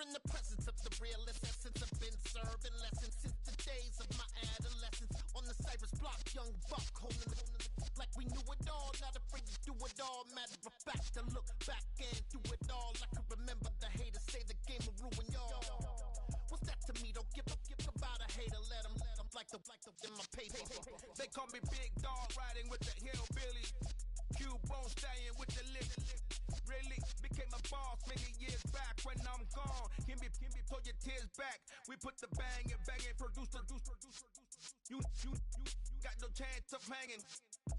in the presence of the realest essence. I've been serving lessons since the days of my adolescence. On the Cypress block, young buck holding it like we knew it all. Not afraid to do it all. Matter of fact, I look back and do it all. I can remember the haters say the game will ruin y'all. What's that to me? Don't give about a hater. Let them like the in my paper. They call me Big Dog, riding with the hillbilly. Q-Bone staying with the lick. Really became a boss many years back. When I'm gone, give me pull your tears back. We put the bang and produce. You got no chance of hanging.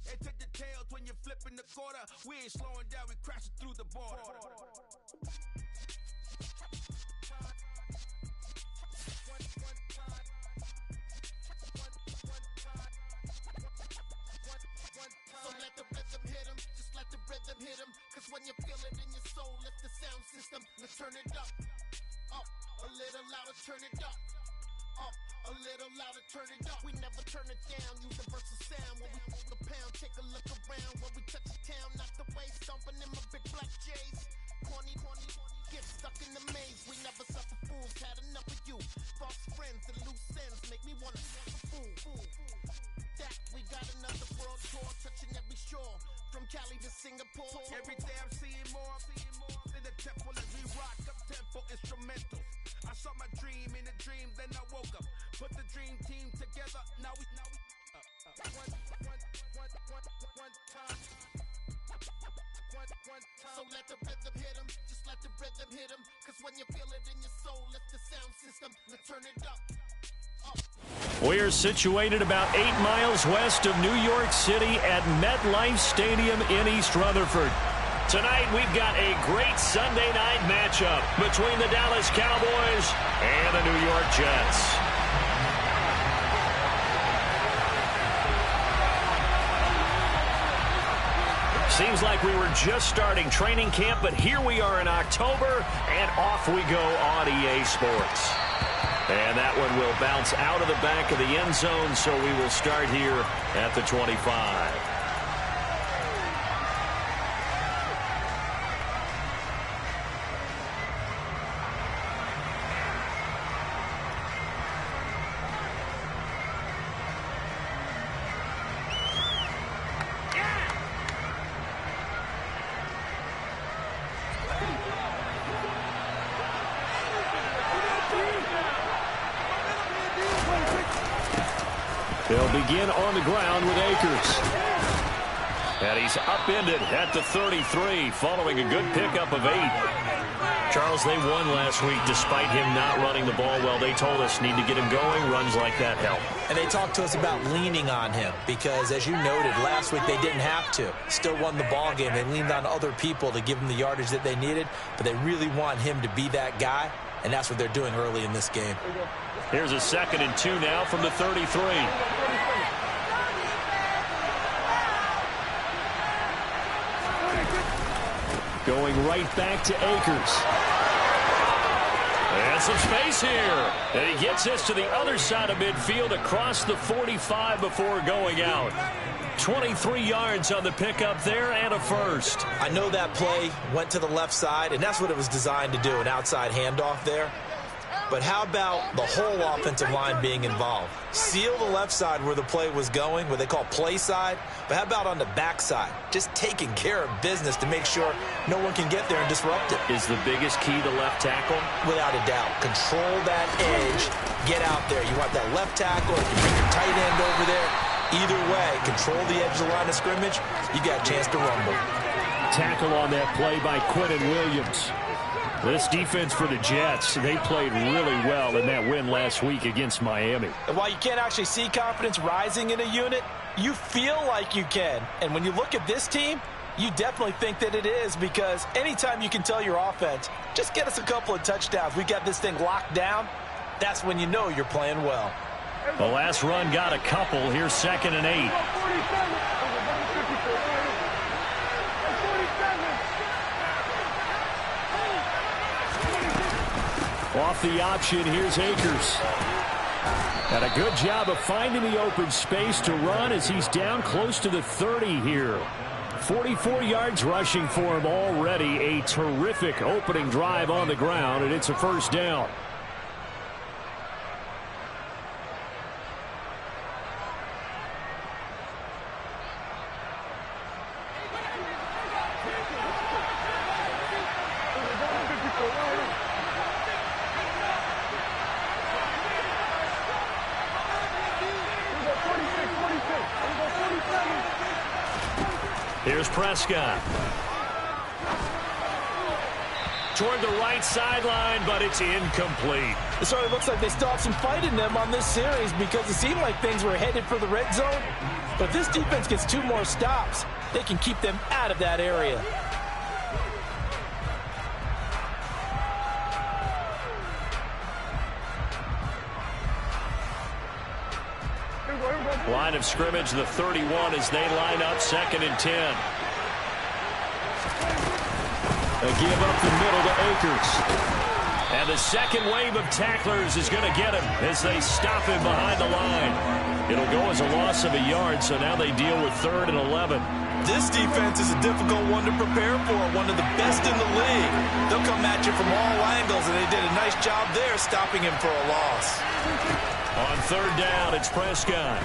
They take the tails when you're flipping the quarter. We ain't slowing down, we crashing through the border. So let the rhythm hit him, just let the rhythm hit him. Cause when you feel it in your soul, lift the sound system, let's turn it up. Up, a little louder, turn it up. Up, a little louder, turn it up. We never turn it down, universal sound. When we move the pound, take a look around. When we touch the town, not the way, stomping in my big black J's. Corny, get stuck in the maze. We never suffer fools, had enough of you. False friends and loose ends make me wanna fool. That we got another world tour, touching every shore, from Cali to Singapore. Every day I'm seeing more in the temple as we rock up tempo instrumentals. I saw my dream in a dream, then I woke up. Put the dream team together. Now we So let the rhythm hit him, just let the rhythm hit him. Cause when you feel it in your soul, lift the sound system, let's turn it up. We're situated about 8 miles west of New York City at MetLife Stadium in East Rutherford. Tonight, we've got a great Sunday night matchup between the Dallas Cowboys and the New York Jets. Seems like we were just starting training camp, but here we are in October, and off we go on EA Sports. And that one will bounce out of the back of the end zone, so we will start here at the 25. They'll begin on the ground with Akers. And he's upended at the 33 following a good pickup of 8. Charles, they won last week despite him not running the ball well. They told us need to get him going. Runs like that help. And they talked to us about leaning on him because, as you noted, last week they didn't have to. Still won the ball game. They leaned on other people to give them the yardage that they needed, but they really want him to be that guy, and that's what they're doing early in this game. Here's a 2nd and 2 now from the 33. Going right back to Akers. And some space here. And he gets us to the other side of midfield across the 45 before going out. 23 yards on the pickup there and a first. I know that play went to the left side, and that's what it was designed to do, an outside handoff there. But how about the whole offensive line being involved? Seal the left side where the play was going, what they call play side. But how about on the back side? Just taking care of business to make sure no one can get there and disrupt it. Is the biggest key to left tackle? Without a doubt. Control that edge. Get out there. You want that left tackle. You bring your tight end over there. Either way, control the edge of the line of scrimmage. You got a chance to rumble. Tackle on that play by Quentin Williams. This defense for the Jets, they played really well in that win last week against Miami. And while you can't actually see confidence rising in a unit, you feel like you can. And when you look at this team, you definitely think that it is, because anytime you can tell your offense, just get us a couple of touchdowns, we got this thing locked down, that's when you know you're playing well. The last run got a couple. Here's 2nd and 8. Off the option, here's Akers. And a good job of finding the open space to run as he's down close to the 30 here. 44 yards rushing for him already. A terrific opening drive on the ground, and it's a first down. Here's Prescott. Toward the right sideline, but it's incomplete. It sort of looks like they still have some fight in them on this series because it seemed like things were headed for the red zone. But if this defense gets 2 more stops, they can keep them out of that area. Line of scrimmage, the 31, as they line up 2nd and 10. They give up the middle to Akers. And the second wave of tacklers is going to get him as they stop him behind the line. It'll go as a loss of a yard, so now they deal with 3rd and 11. This defense is a difficult one to prepare for, one of the best in the league. They'll come at you from all angles, and they did a nice job there stopping him for a loss. On 3rd down, it's Prescott.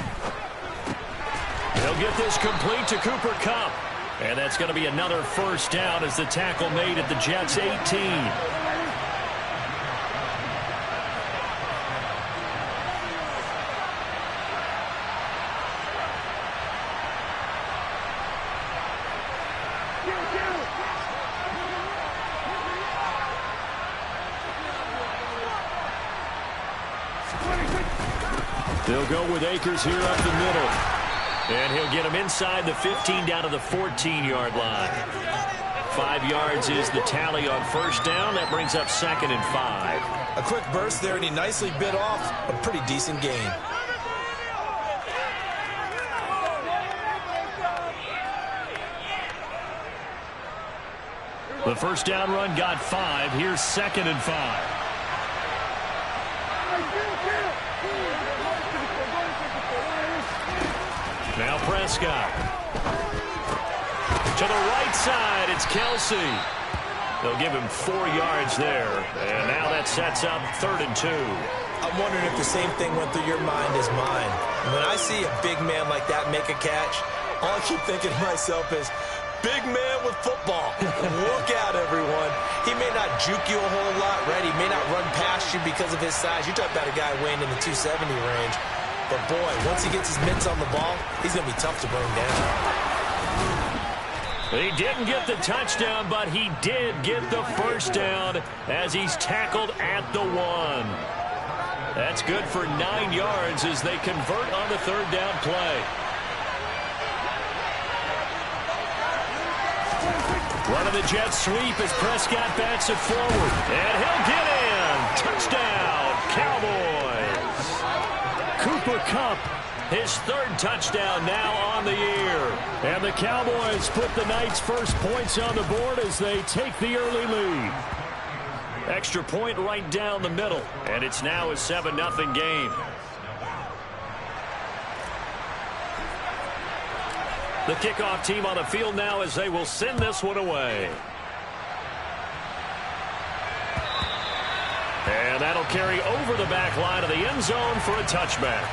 He'll get this complete to Cooper Kupp. And that's going to be another first down as the tackle made at the Jets' 18. They'll go with Akers here up the middle. And he'll get him inside the 15 down to the 14-yard line. 5 yards is the tally on first down. That brings up 2nd and 5. A quick burst there, and he nicely bit off a pretty decent gain. The first down run got 5. Here's 2nd and 5. Now Prescott. To the right side, it's Kelsey. They'll give him 4 yards there. And now that sets up 3rd and 2. I'm wondering if the same thing went through your mind as mine. When I see a big man like that make a catch, all I keep thinking to myself is, big man with football. Look out, everyone. He may not juke you a whole lot, right? He may not run past you because of his size. You're talking about a guy weighing in the 270 range. But, boy, once he gets his mitts on the ball, he's going to be tough to bring down. He didn't get the touchdown, but he did get the first down as he's tackled at the 1. That's good for 9 yards as they convert on the 3rd down play. Running the jet sweep as Prescott backs it forward. And he'll get in. Touchdown, Cowboys. Cooper Kupp, his 3rd touchdown now on the year. And the Cowboys put the night's first points on the board as they take the early lead. Extra point right down the middle. And it's now a 7-0 game. The kickoff team on the field now as they will send this one away. And that'll carry over the back line of the end zone for a touchback.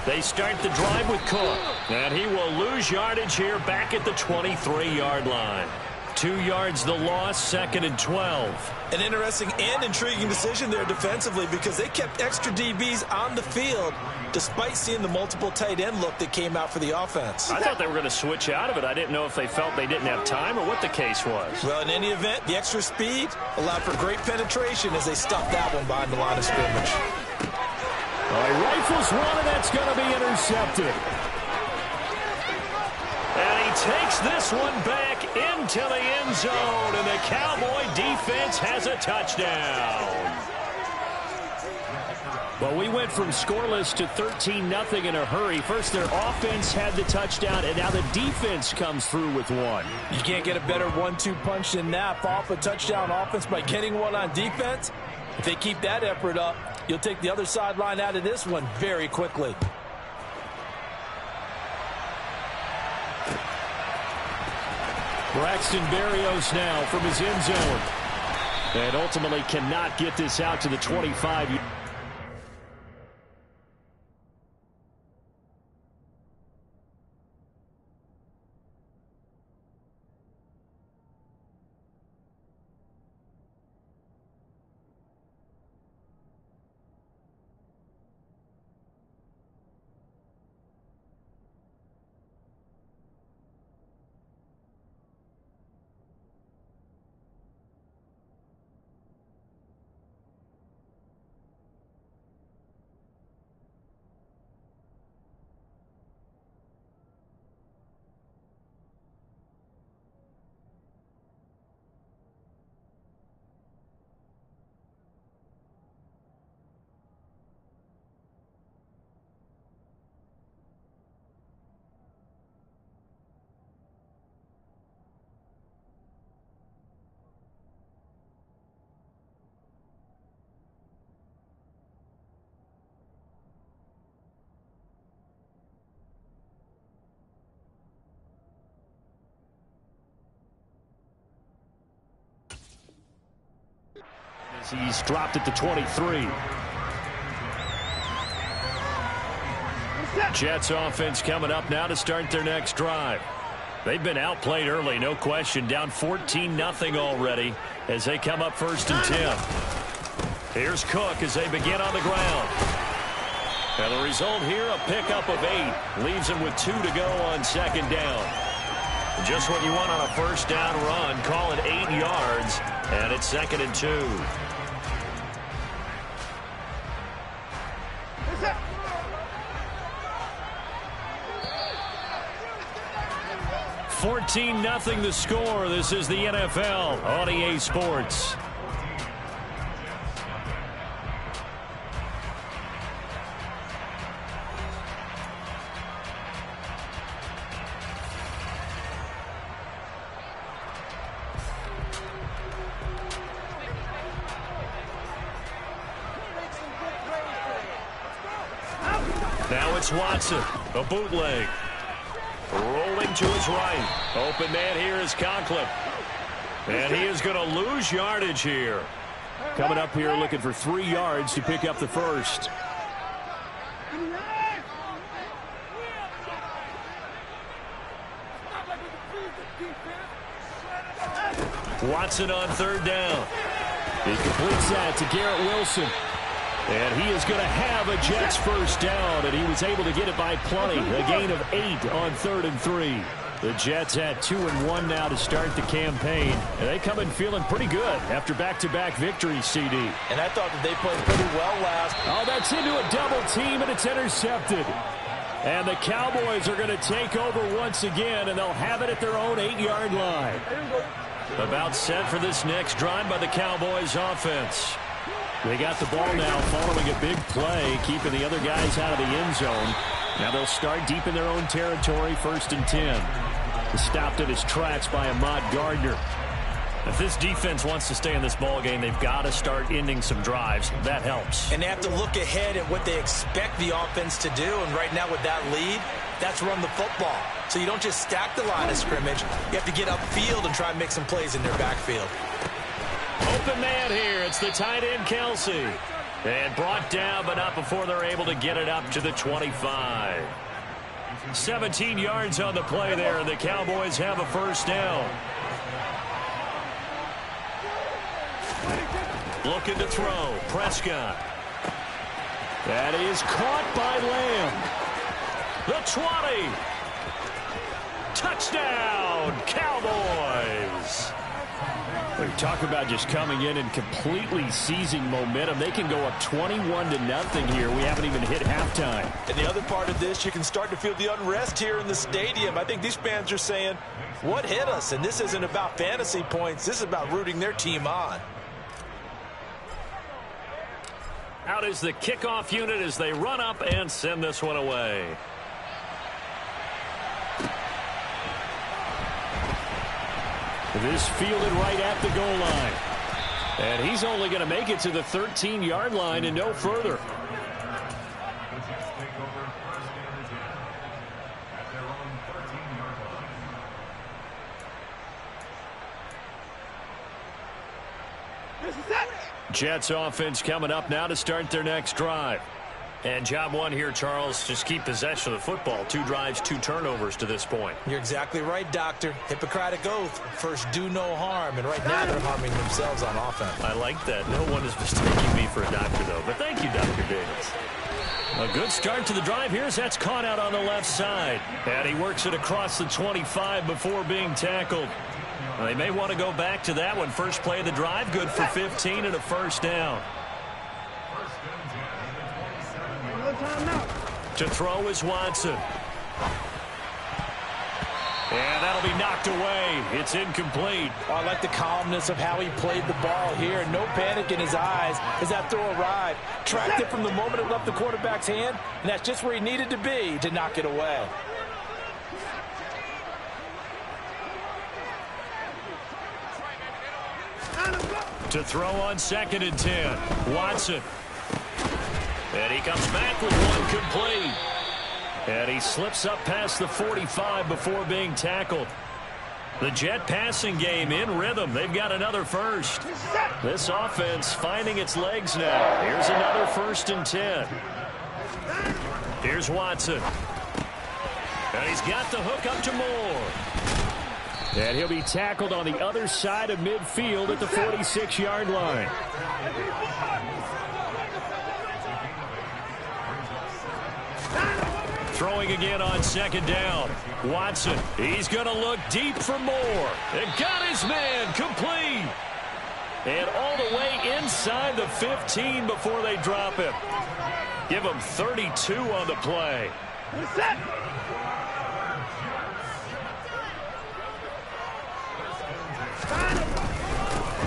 They start the drive with Cook. And he will lose yardage here back at the 23-yard line. 2 yards the loss, 2nd and 12. An interesting and intriguing decision there defensively because they kept extra DBs on the field despite seeing the multiple tight end look that came out for the offense. I thought they were going to switch out of it. I didn't know if they felt they didn't have time or what the case was. Well, in any event, the extra speed allowed for great penetration as they stuffed that one behind the line of scrimmage. All right, rifles one, and that's going to be intercepted. And he takes this one back into the end zone, and the Cowboy defense has a touchdown. Well, we went from scoreless to 13-0 in a hurry. First, their offense had the touchdown, and now the defense comes through with one. You can't get a better 1-2 punch than that. Off a touchdown offense by getting one on defense. If they keep that effort up, you'll take the other sideline out of this one very quickly. Braxton Berrios now from his end zone. And ultimately cannot get this out to the 25. He's dropped at the 23. Jets offense coming up now to start their next drive. They've been outplayed early, no question. Down 14-0 already as they come up 1st and 10. Here's Cook as they begin on the ground. And the result here, a pickup of 8. Leaves him with 2 to go on 2nd down. Just what you want on a 1st down run. Call it 8 yards. And it's 2nd and 2. 14-0 the score. This is the NFL on EA Sports. Now it's Watson, a bootleg. Rolling to his right. Open man here is Conklin. And he is going to lose yardage here. Coming up here looking for 3 yards to pick up the first. Watson on 3rd down. He completes that to Garrett Wilson. And he is going to have a Jets 1st down, and he was able to get it by plenty. A gain of 8 on 3rd and 3. The Jets at 2-1 now to start the campaign. And they come in feeling pretty good after back-to-back victories, CD. And I thought that they played pretty well last. Oh, that's into a double team, and it's intercepted. And the Cowboys are going to take over once again, and they'll have it at their own 8-yard line. About set for this next drive by the Cowboys offense. They got the ball now following a big play, keeping the other guys out of the end zone. Now they'll start deep in their own territory, 1st and 10. Stopped at his tracks by Ahmad Gardner. If this defense wants to stay in this ball game, they've got to start ending some drives. That helps. And they have to look ahead at what they expect the offense to do. And right now with that lead, that's run the football. So you don't just stack the line of scrimmage. You have to get upfield and try and make some plays in their backfield. Open man here. It's the tight end, Kelsey. And brought down, but not before they're able to get it up to the 25. 17 yards on the play there, and the Cowboys have a 1st down. Looking to throw. Prescott. That is caught by Lamb. The 20. Touchdown, Cowboys. We talk about just coming in and completely seizing momentum. They can go up 21-0 here. We haven't even hit halftime. And the other part of this, you can start to feel the unrest here in the stadium. I think these fans are saying, what hit us? And this isn't about fantasy points. This is about rooting their team on. Out is the kickoff unit as they run up and send this one away. This fielded right at the goal line. And he's only going to make it to the 13-yard line and no further. Jets offense coming up now to start their next drive. And job one here, Charles, just keep possession of the football. 2 drives, 2 turnovers to this point. You're exactly right, Doctor. Hippocratic oath. First, do no harm. And right now, they're harming themselves on offense. I like that. No one is mistaking me for a doctor, though. But thank you, Dr. Davis. A good start to the drive here as that's caught out on the left side. And he works it across the 25 before being tackled. They may want to go back to that one. First play of the drive, good for 15 and a first down. To throw is Watson. And that'll be knocked away. It's incomplete. Oh, I like the calmness of how he played the ball here. No panic in his eyes as that throw arrived. Tracked it from the moment it left the quarterback's hand, and that's just where he needed to be to knock it away. To throw on 2nd and 10. Watson. And he comes back with one complete. And he slips up past the 45 before being tackled. The Jet passing game in rhythm. They've got another first. This offense finding its legs now. Here's another 1st and 10. Here's Watson. And he's got the hook up to Moore. And he'll be tackled on the other side of midfield at the 46-yard line. Throwing again on 2nd down. Watson, he's going to look deep for Moore. And got his man complete. And all the way inside the 15 before they drop him. Give him 32 on the play.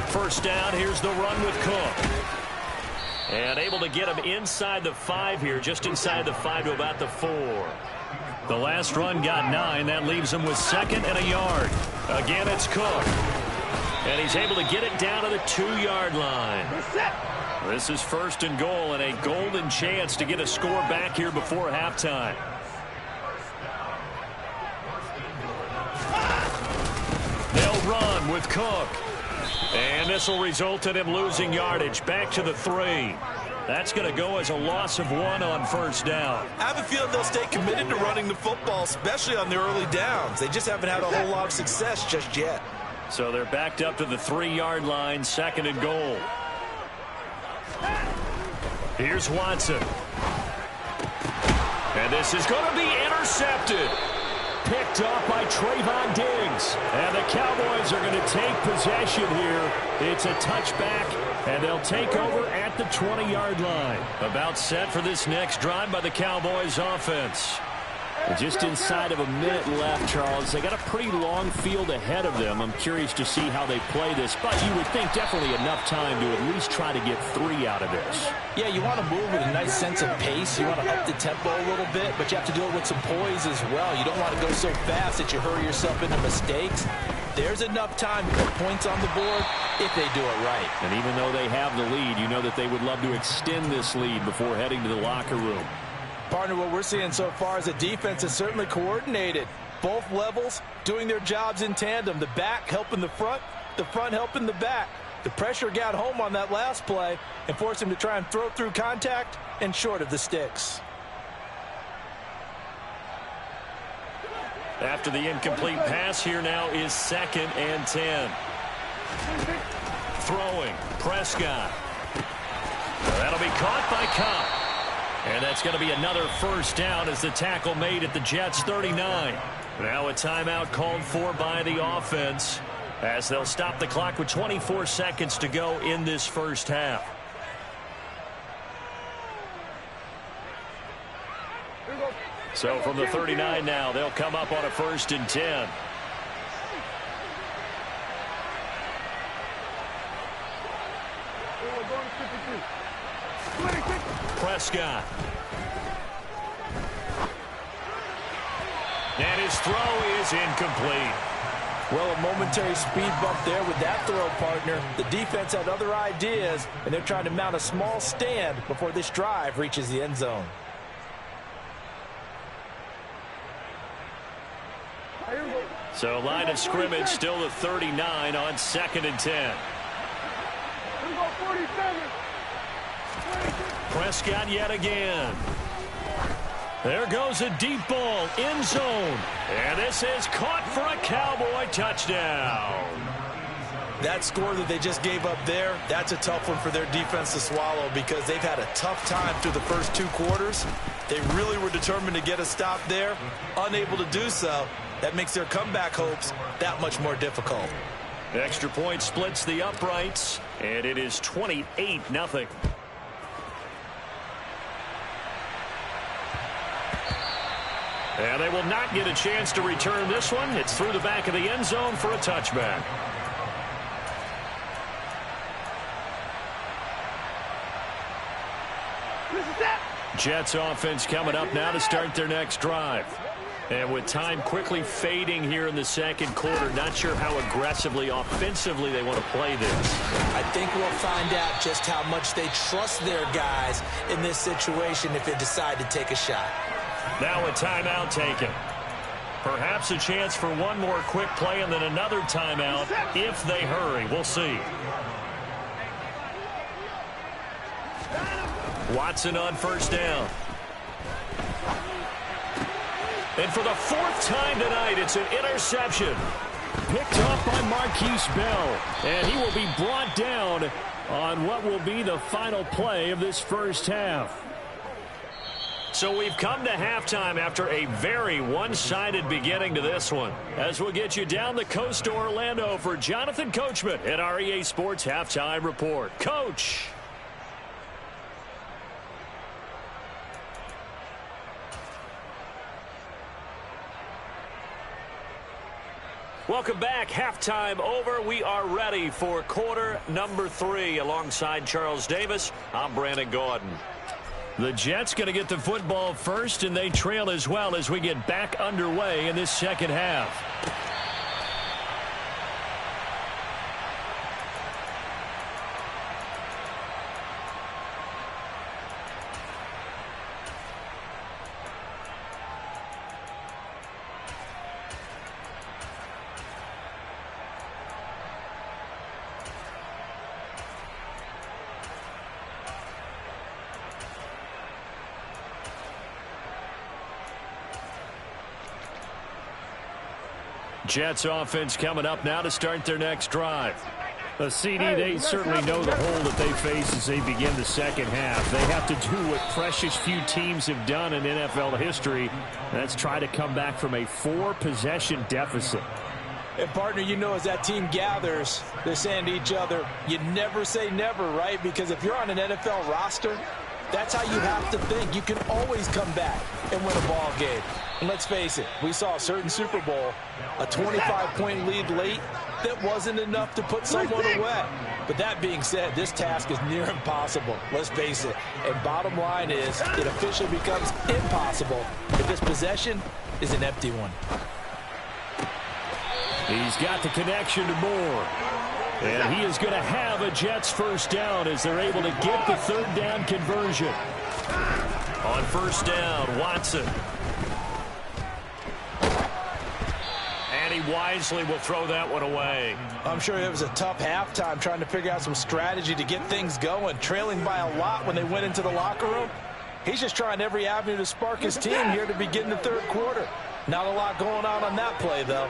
First down, here's the run with Cook. And able to get him inside the 5 here, just inside the 5 to about the 4. The last run got 9. That leaves him with 2nd and a yard. Again, it's Cook. And he's able to get it down to the 2-yard line. This is 1st and goal and a golden chance to get a score back here before halftime. They'll run with Cook. And this will result in him losing yardage back to the 3. That's going to go as a loss of 1 on first down. I have a feeling they'll stay committed to running the football, especially on their early downs. They just haven't had a whole lot of success just yet. So they're backed up to the 3-yard line, 2nd and goal. Here's Watson. And this is going to be intercepted. Picked off by Trayvon Diggs. And the Cowboys are going to take possession here. It's a touchback, and they'll take over at the 20-yard line. About set for this next drive by the Cowboys offense. Just inside of a minute left, Charles. They got a pretty long field ahead of them. I'm curious to see how they play this, but you would think definitely enough time to at least try to get 3 out of this. Yeah, you want to move with a nice sense of pace. You want to up the tempo a little bit, but you have to do it with some poise as well. You don't want to go so fast that you hurry yourself into mistakes. There's enough time to put points on the board if they do it right. And even though they have the lead, you know that they would love to extend this lead before heading to the locker room. Partner, what we're seeing so far is the defense is certainly coordinated. Both levels doing their jobs in tandem. The back helping the front helping the back. The pressure got home on that last play and forced him to try and throw through contact and short of the sticks. After the incomplete pass, here now is 2nd and 10. Throwing, Prescott. That'll be caught by Cobb. And that's going to be another first down as the tackle made at the Jets' 39. Now a timeout called for by the offense as they'll stop the clock with 24 seconds to go in this first half. So from the 39 now, they'll come up on a 1st and 10. We're going to 52. Prescott. And his throw is incomplete. Well, a momentary speed bump there with that throw, partner. The defense had other ideas, and they're trying to mount a small stand before this drive reaches the end zone. So line of scrimmage still the 39 on 2nd and 10. Prescott yet again. There goes a deep ball, end zone. And this is caught for a Cowboy touchdown. That score that they just gave up there, that's a tough one for their defense to swallow because they've had a tough time through the first 2 quarters. They really were determined to get a stop there, unable to do so. That makes their comeback hopes that much more difficult. Extra point splits the uprights, and it is 28-0. And they will not get a chance to return this one. It's through the back of the end zone for a touchback. Jets offense coming up now to start their next drive. And with time quickly fading here in the second quarter, not sure how aggressively, offensively they want to play this. I think we'll find out just how much they trust their guys in this situation if they decide to take a shot. Now a timeout taken. Perhaps a chance for one more quick play and then another timeout if they hurry. We'll see. Watson on first down. And for the 4th time tonight, it's an interception. Picked up by Marquise Bell. And he will be brought down on what will be the final play of this first half. So we've come to halftime after a very one-sided beginning to this one. As we'll get you down the coast to Orlando for Jonathan Coachman at our EA Sports Halftime Report. Coach. Welcome back. Halftime over. We are ready for quarter number 3 alongside Charles Davis. I'm Brandon Gordon. The Jets going to get the football first, and they trail as well as we get back underway in this second half. Jets offense coming up now to start their next drive. CD, they certainly know the hole that they face as they begin the second half. They have to do what precious few teams have done in NFL history. That's try to come back from a 4-possession deficit. And, partner, you know, as that team gathers, they're saying to each other, you never say never, right? Because if you're on an NFL roster, that's how you have to think. You can always come back and win a ball game. And let's face it, we saw a certain Super Bowl, a 25-point lead late that wasn't enough to put someone away. But that being said, this task is near impossible. Let's face it. And bottom line is, it officially becomes impossible if this possession is an empty one. He's got the connection to Moore. And he is going to have a Jets first down as they're able to get the third down conversion. On first down, Watson. And he wisely will throw that one away. I'm sure it was a tough halftime trying to figure out some strategy to get things going. Trailing by a lot when they went into the locker room. He's just trying every avenue to spark his team here to begin the third quarter. Not a lot going on that play, though.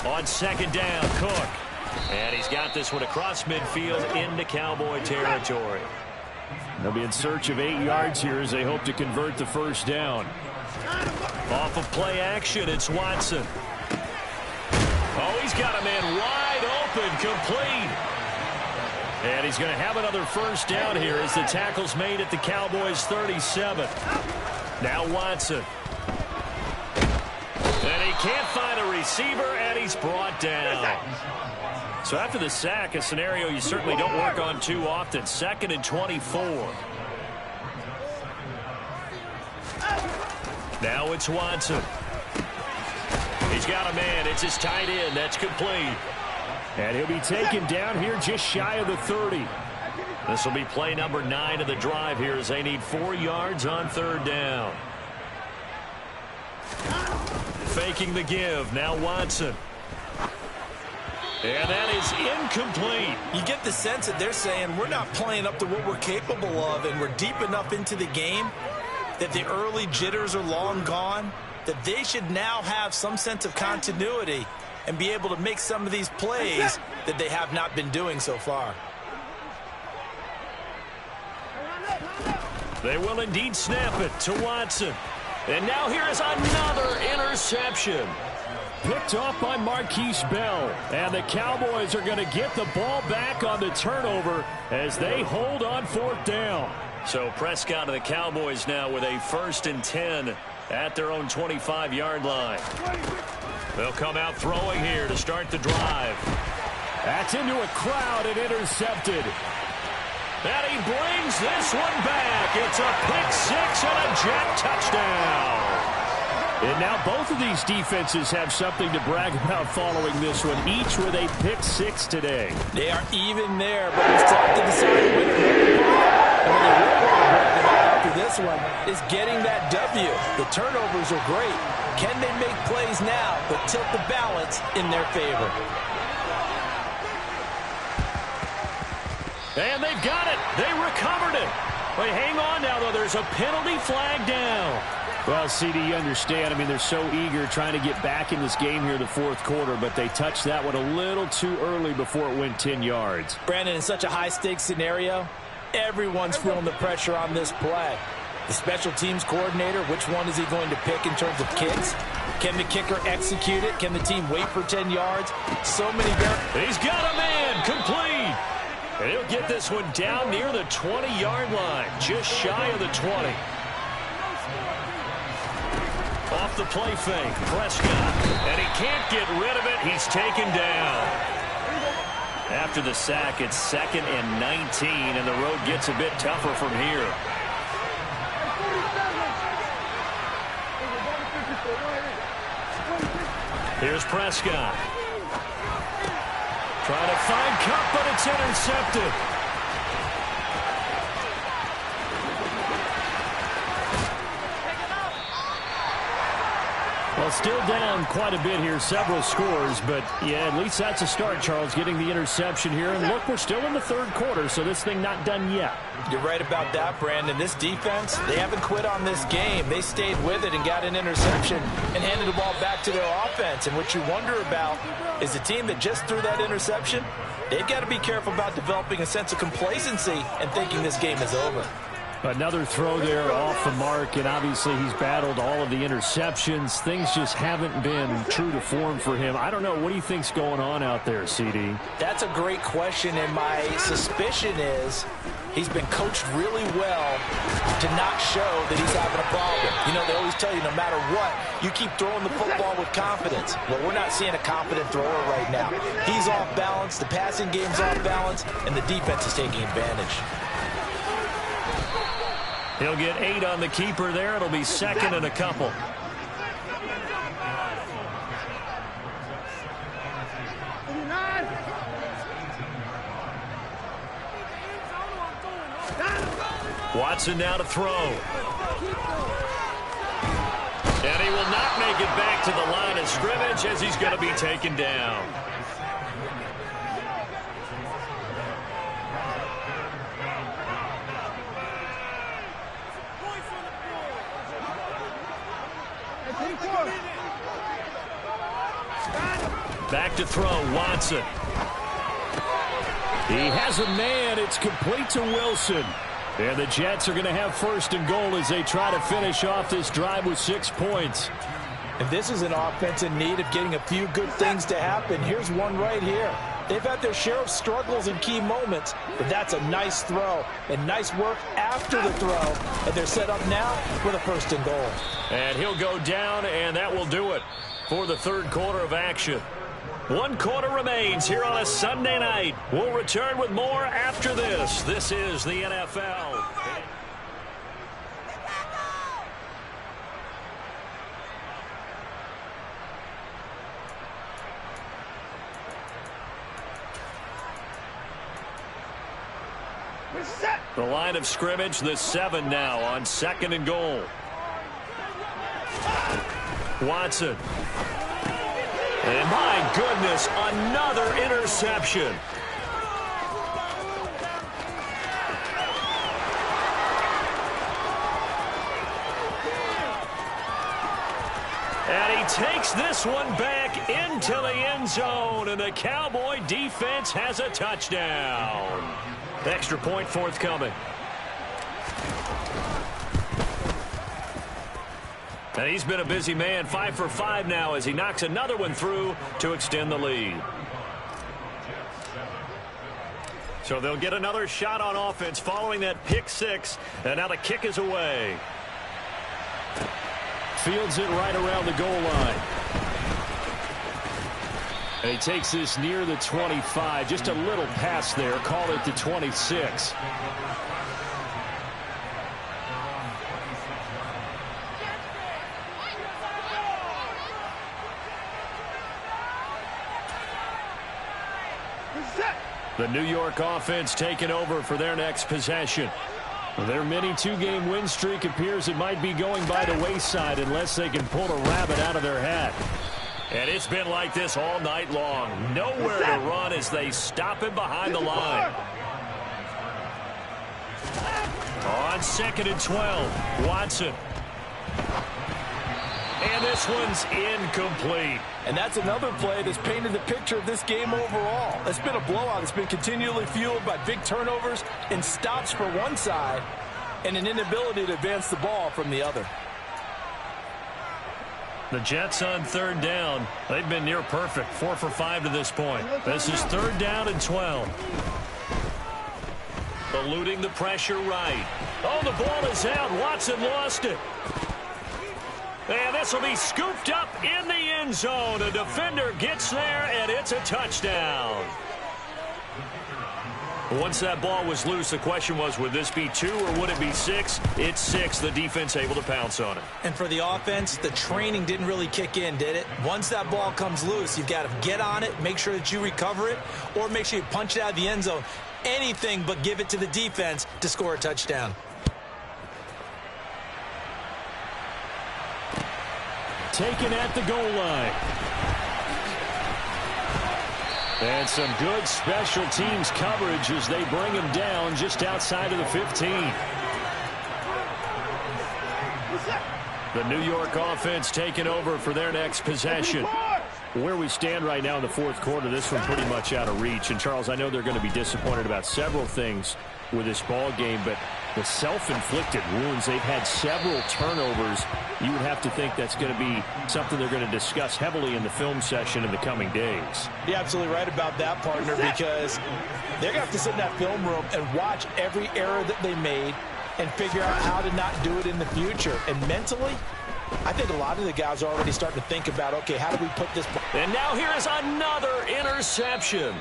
On second down, Cook. And he's got this one across midfield into Cowboy territory. They'll be in search of 8 yards here as they hope to convert the first down. Off of play action, it's Watson. Oh, he's got a man wide open, complete. And he's going to have another first down here as the tackle's made at the Cowboys' 37. Now Watson. And he can't find a receiver, and he's brought down. So after the sack, a scenario you certainly don't work on too often. 2nd and 24. Now it's Watson. He's got a man. It's his tight end. That's complete. And he'll be taken down here just shy of the 30. This will be play number 9 of the drive here as they need 4 yards on 3rd down. Faking the give. Now Watson. And that is incomplete. You get the sense that they're saying we're not playing up to what we're capable of, and we're deep enough into the game that the early jitters are long gone, that they should now have some sense of continuity and be able to make some of these plays that they have not been doing so far. They will indeed snap it to Watson. And now here is another interception. Picked off by Marquise Bell. And the Cowboys are going to get the ball back on the turnover as they hold on 4th down. So Prescott and the Cowboys now with a 1st and 10 at their own 25-yard line. They'll come out throwing here to start the drive. That's into a crowd and intercepted. And he brings this one back. It's a pick 6 and a Jet touchdown. And now both of these defenses have something to brag about following this one, each with a pick 6 today. They are even there, but it's tough to decide a winner. And what they really want to brag about after this one is getting that W. The turnovers are great. Can they make plays now but tilt the balance in their favor? And they've got it. They recovered it. But hang on now, though. There's a penalty flag down. Well, CD, you understand. I mean, they're so eager trying to get back in this game here in the 4th quarter, but they touched that one a little too early before it went 10 yards. Brandon, in such a high-stakes scenario, everyone's feeling the pressure on this play. The special teams coordinator, which one is he going to pick in terms of kicks? Can the kicker execute it? Can the team wait for 10 yards? So many variables. He's got a man. Complete. And he'll get this one down near the 20-yard line, just shy of the 20. Off the play fake, Prescott. And he can't get rid of it. He's taken down. After the sack, it's 2nd and 19, and the road gets a bit tougher from here. Here's Prescott. Trying to find Cup, but it's intercepted. Well, still down quite a bit here, several scores, but yeah, at least that's a start, Charles, getting the interception here. And look, we're still in the 3rd quarter, so this thing not done yet. You're right about that, Brandon. This defense, they haven't quit on this game. They stayed with it and got an interception and handed the ball back to their offense. And what you wonder about is the team that just threw that interception, they've got to be careful about developing a sense of complacency and thinking this game is over. Another throw there off the mark, and obviously he's battled all of the interceptions. Things just haven't been true to form for him. I don't know. What do you think's going on out there, CD? That's a great question, and my suspicion is he's been coached really well to not show that he's having a problem. You know, they always tell you no matter what, you keep throwing the football with confidence. Well, we're not seeing a confident thrower right now. He's off balance, the passing game's off balance, and the defense is taking advantage. He'll get 8 on the keeper there. It'll be 2nd and a couple. Watson now to throw. And he will not make it back to the line of scrimmage as he's going to be taken down. Back to throw, Watson. He has a man. It's complete to Wilson. And the Jets are going to have 1st and goal as they try to finish off this drive with 6 points. And this is an offense in need of getting a few good things to happen. Here's one right here. They've had their share of struggles in key moments, but that's a nice throw and nice work after the throw. And they're set up now with a 1st and goal. And he'll go down, and that will do it. for the third quarter of action. 1 quarter remains here on a Sunday night. We'll return with more after this. This is the NFL. The line of scrimmage, the 7 now on 2nd and goal. Watson. And my goodness, another interception. And he takes this one back into the end zone, and the Cowboy defense has a touchdown. Extra point forthcoming. And he's been a busy man, 5 for 5 now as he knocks another one through to extend the lead. So they'll get another shot on offense following that pick 6, and now the kick is away. Fields it right around the goal line. And he takes this near the 25, just a little pass there, call it the 26. The New York offense taking over for their next possession. Their mini 2-game win streak appears it might be going by the wayside unless they can pull a rabbit out of their hat. And it's been like this all night long. Nowhere to run as they stop him behind the line. On 2nd and 12, Watson. And this one's incomplete. And that's another play that's painted the picture of this game overall. It's been a blowout. It's been continually fueled by big turnovers and stops for one side and an inability to advance the ball from the other. The Jets on 3rd down. They've been near perfect, 4 for 5 to this point. This is 3rd down and 12. Eluding the pressure right. Oh, the ball is out. Watson lost it. And this will be scooped up in the end zone. A defender gets there, and it's a touchdown. Once that ball was loose, the question was, would this be 2 or would it be 6? It's 6. The defense able to pounce on it. And for the offense, the training didn't really kick in, did it? Once that ball comes loose, you've got to get on it, make sure that you recover it, or make sure you punch it out of the end zone. Anything but give it to the defense to score a touchdown. Taken at the goal line. And some good special teams coverage as they bring him down just outside of the 15. The New York offense taking over for their next possession. Where we stand right now in the 4th quarter, this one pretty much out of reach. And, Charles, I know they're going to be disappointed about several things with this ball game, but the self-inflicted wounds, they've had several turnovers. You would have to think that's going to be something they're going to discuss heavily in the film session in the coming days. You're absolutely right about that, partner, because they're going to have to sit in that film room and watch every error that they made and figure out how to not do it in the future. And mentally, I think a lot of the guys are already starting to think about, okay, how do we put this... And now here is another interception.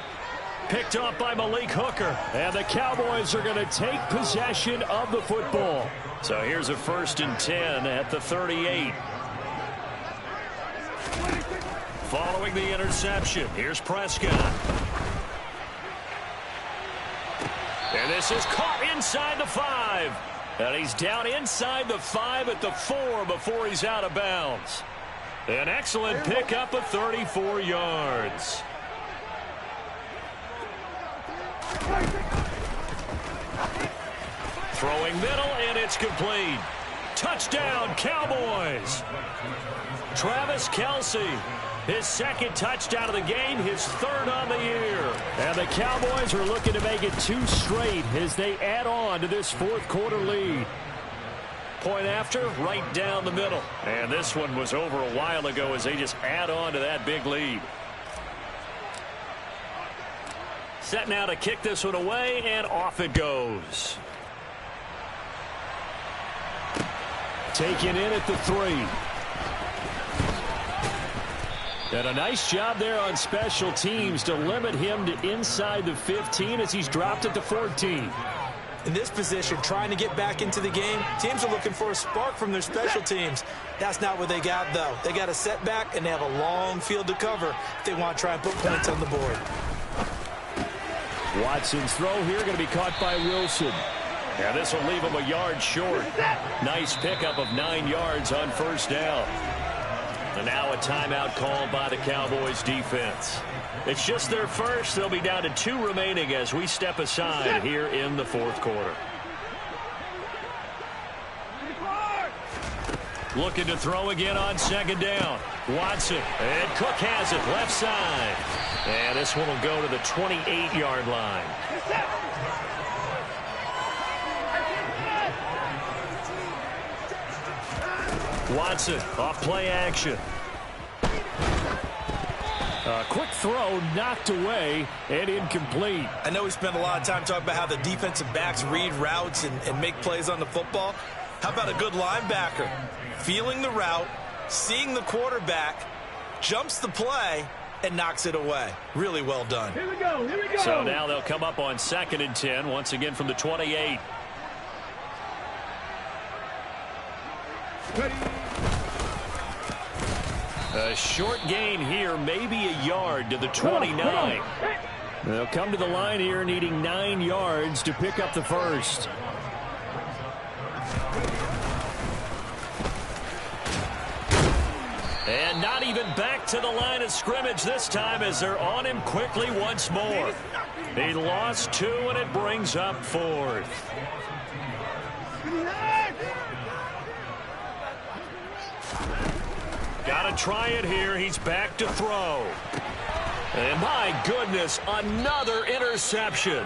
Picked up by Malik Hooker. And the Cowboys are going to take possession of the football. So here's a 1st and 10 at the 38. Following the interception, here's Prescott. And this is caught inside the 5. And he's down inside the 5 at the 4 before he's out of bounds. An excellent pickup of 34 yards. Throwing middle, and it's complete. Touchdown, Cowboys. Travis Kelce, his 2nd touchdown of the game, his 3rd on the year. And the Cowboys are looking to make it 2 straight as they add on to this 4th quarter lead. Point after, right down the middle. And this one was over a while ago as they just add on to that big lead. Set now to kick this one away, and off it goes. Taken in at the 3. And a nice job there on special teams to limit him to inside the 15 as he's dropped it to 14. In this position, trying to get back into the game, teams are looking for a spark from their special teams. That's not what they got, though. They got a setback, and they have a long field to cover if they want to try and put points on the board. Watson's throw here going to be caught by Wilson. Yeah, this will leave him a yard short. Nice pickup of 9 yards on first down. And now a timeout called by the Cowboys defense. It's just their first. They'll be down to 2 remaining as we step aside here in the fourth quarter. Looking to throw again on second down. Watson, and Cook has it left side. And this one will go to the 28-yard line. Watson off play action. A quick throw knocked away and incomplete. I know we spent a lot of time talking about how the defensive backs read routes and make plays on the football. How about a good linebacker? Feeling the route, seeing the quarterback, jumps the play, and knocks it away. Really well done. Here we go. So now they'll come up on 2nd and 10, once again from the 28. Ready. A short gain here, maybe a yard to the 29. They'll come to the line here needing 9 yards to pick up the first. And not even back to the line of scrimmage this time as they're on him quickly once more. He lost 2 and it brings up 4th. Got to try it here. He's back to throw. And my goodness, another interception.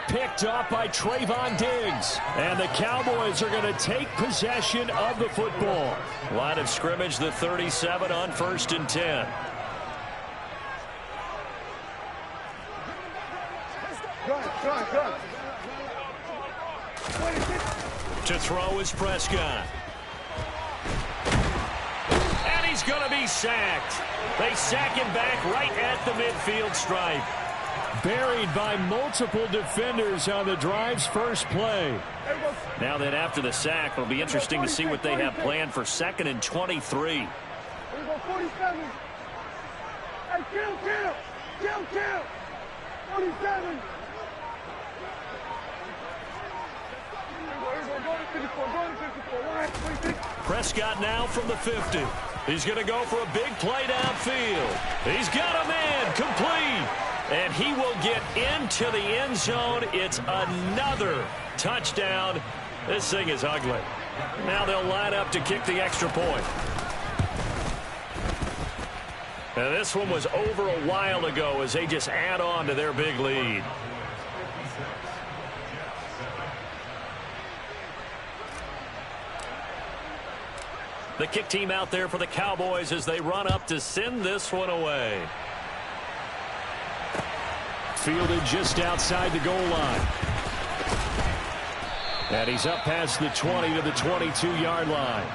Picked off by Trayvon Diggs. And the Cowboys are going to take possession of the football. Line of scrimmage, the 37 on 1st and 10. Go. To throw is Prescott. And he's going to be sacked. They sack him back right at the midfield stripe. Buried by multiple defenders on the drive's first play. Now then, after the sack, it'll be interesting to see what they have planned for 2nd and 23. Here we go, 47. Hey, kill. 47. Prescott now from the 50. He's going to go for a big play downfield. He's got a man complete. And he will get into the end zone. It's another touchdown. This thing is ugly. Now they'll line up to kick the extra point. And this one was over a while ago as they just add on to their big lead. The kick team out there for the Cowboys as they run up to send this one away. Fielded just outside the goal line. And he's up past the 20 to the 22-yard line.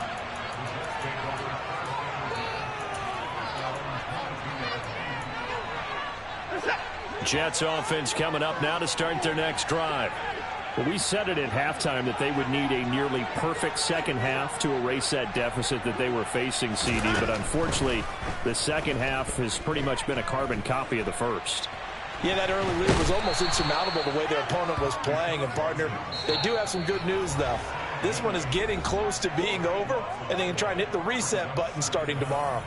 Jets offense coming up now to start their next drive. Well, we said it at halftime that they would need a nearly perfect second half to erase that deficit that they were facing, CD. But unfortunately, the second half has pretty much been a carbon copy of the first. Yeah, that early lead was almost insurmountable the way their opponent was playing. And, partner, they do have some good news, though. This one is getting close to being over, and they can try and hit the reset button starting tomorrow.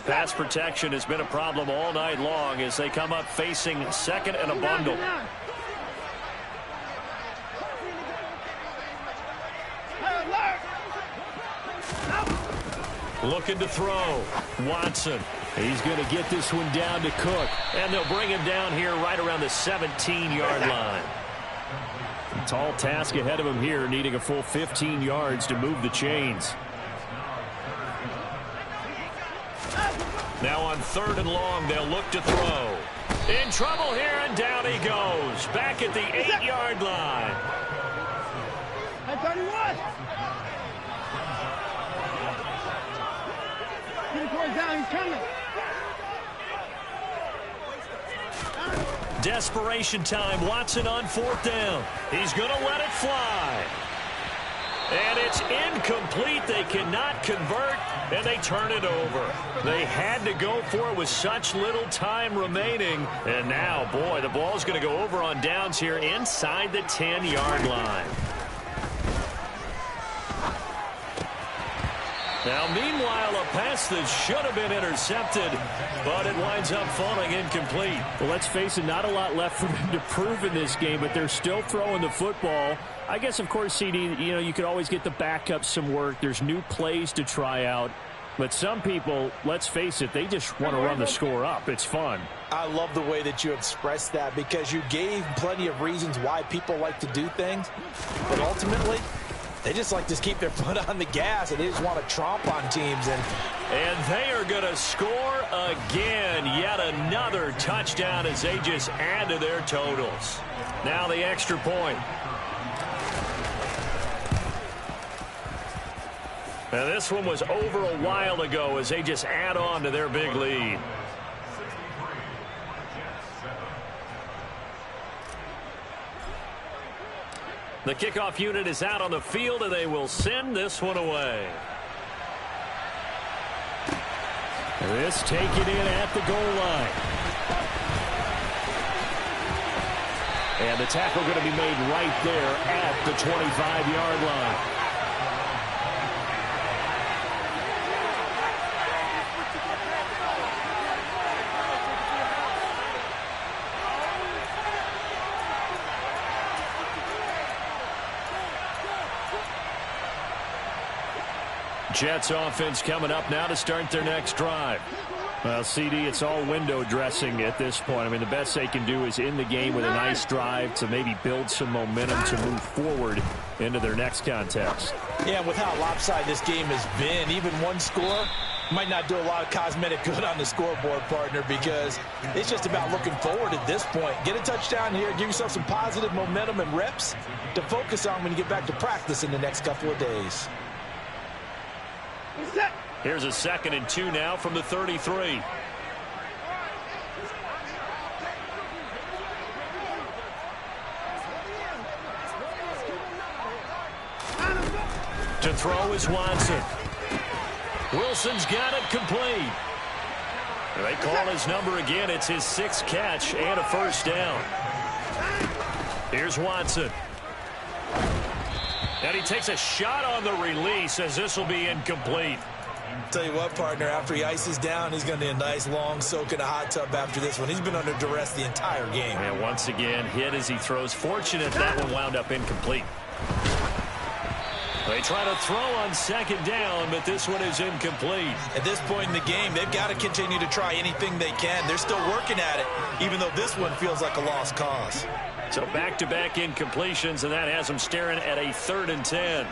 Pass protection has been a problem all night long as they come up facing 2nd and a bundle. Looking to throw. Watson. He's going to get this one down to Cook. And they'll bring him down here right around the 17-yard line. A tall task ahead of him here, needing a full 15 yards to move the chains. Now on 3rd and long, they'll look to throw. In trouble here, and down he goes. Back at the 8-yard line. I thought he was. He's down, he's coming. Desperation time. Watson on 4th down. He's going to let it fly. And it's incomplete. They cannot convert, and they turn it over. They had to go for it with such little time remaining. And now, boy, the ball's going to go over on downs here inside the 10-yard line. Now, meanwhile, a pass that should have been intercepted, but it winds up falling incomplete. Well, let's face it, not a lot left for them to prove in this game, but they're still throwing the football. I guess, of course, CD, you could always get the backup some work. There's new plays to try out. But some people, let's face it, they just want to run the score up. It's fun. I love the way that you expressed that because you gave plenty of reasons why people like to do things. But ultimately, they just like to keep their foot on the gas, and they just want to tromp on teams. And they are going to score again. Yet another touchdown as they just add to their totals. Now the extra point. And this one was over a while ago as they just add on to their big lead. The kickoff unit is out on the field, and they will send this one away. This taken in at the goal line. And the tackle going to be made right there at the 25-yard line. Jets offense coming up now to start their next drive. Well, CD, it's all window dressing at this point. I mean, the best they can do is in the game with a nice drive to maybe build some momentum to move forward into their next contest. Yeah, with how lopsided this game has been, even one score might not do a lot of cosmetic good on the scoreboard, partner, because it's just about looking forward at this point. Get a touchdown here, give yourself some positive momentum and reps to focus on when you get back to practice in the next couple of days. Here's a 2nd and 2 now from the 33. To throw is Watson. Wilson's got it complete. They call his number again. It's his 6th catch and a first down. Here's Watson. And he takes a shot on the release as this will be incomplete. Tell you what, partner, after he ices down, he's going to need a nice long soak in a hot tub after this one. He's been under duress the entire game. And once again, hit as he throws. Fortunate that one wound up incomplete. They try to throw on 2nd down, but this one is incomplete. At this point in the game, they've got to continue to try anything they can. They're still working at it, even though this one feels like a lost cause. So back-to-back incompletions, and that has them staring at a 3rd and 10.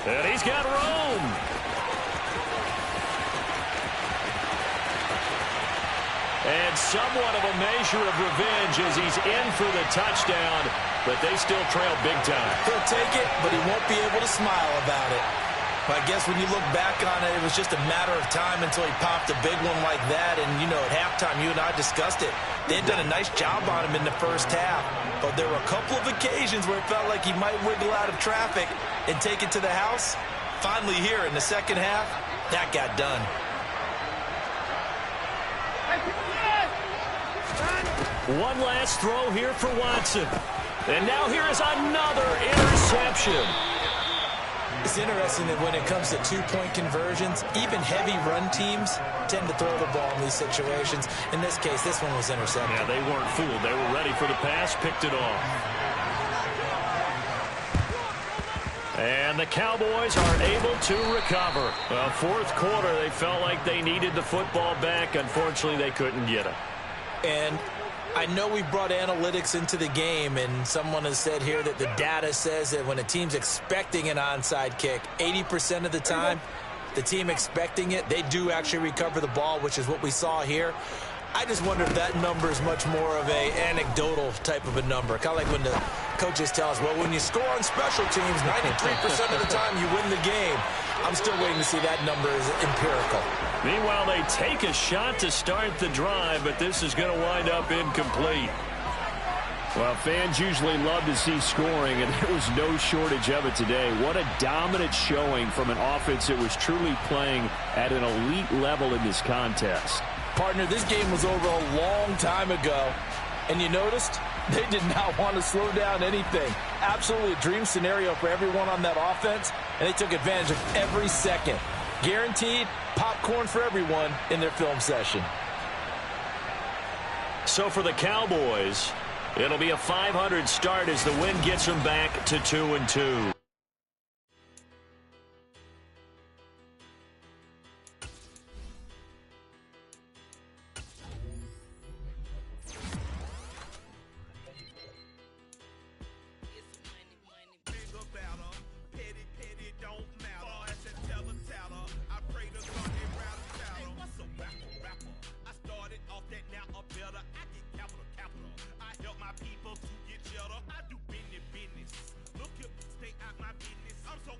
And he's got room. And somewhat of a measure of revenge as he's in for the touchdown, but they still trail big time. He'll take it, but he won't be able to smile about it. But I guess when you look back on it, it was just a matter of time until he popped a big one like that. And, at halftime, you and I discussed it. They had done a nice job on him in the first half. But there were a couple of occasions where it felt like he might wiggle out of traffic and take it to the house. Finally here in the second half, that got done. One last throw here for Watson. And now here is another interception. It's interesting that when it comes to two-point conversions, even heavy run teams tend to throw the ball in these situations. In this case, this one was intercepted. Yeah, they weren't fooled. They were ready for the pass, picked it off. And the Cowboys are able to recover. Well, fourth quarter, they felt like they needed the football back. Unfortunately, they couldn't get it. And I know we brought analytics into the game, and someone has said here that the data says that when a team's expecting an onside kick, 80% of the time, the team expecting it, they do actually recover the ball, which is what we saw here. I just wonder if that number is much more of a anecdotal type of a number. Kind of like when the coaches tell us, well, when you score on special teams, 93% of the time you win the game. I'm still waiting to see that number is empirical. Meanwhile, they take a shot to start the drive, but this is going to wind up incomplete. Well, fans usually love to see scoring, and there was no shortage of it today. What a dominant showing from an offense that was truly playing at an elite level in this contest. Partner, this game was over a long time ago, and you noticed they did not want to slow down anything. Absolutely a dream scenario for everyone on that offense, and they took advantage of every second. Guaranteed popcorn for everyone in their film session. So for the Cowboys, it'll be a 500 start as the win gets them back to 2-2. I'm so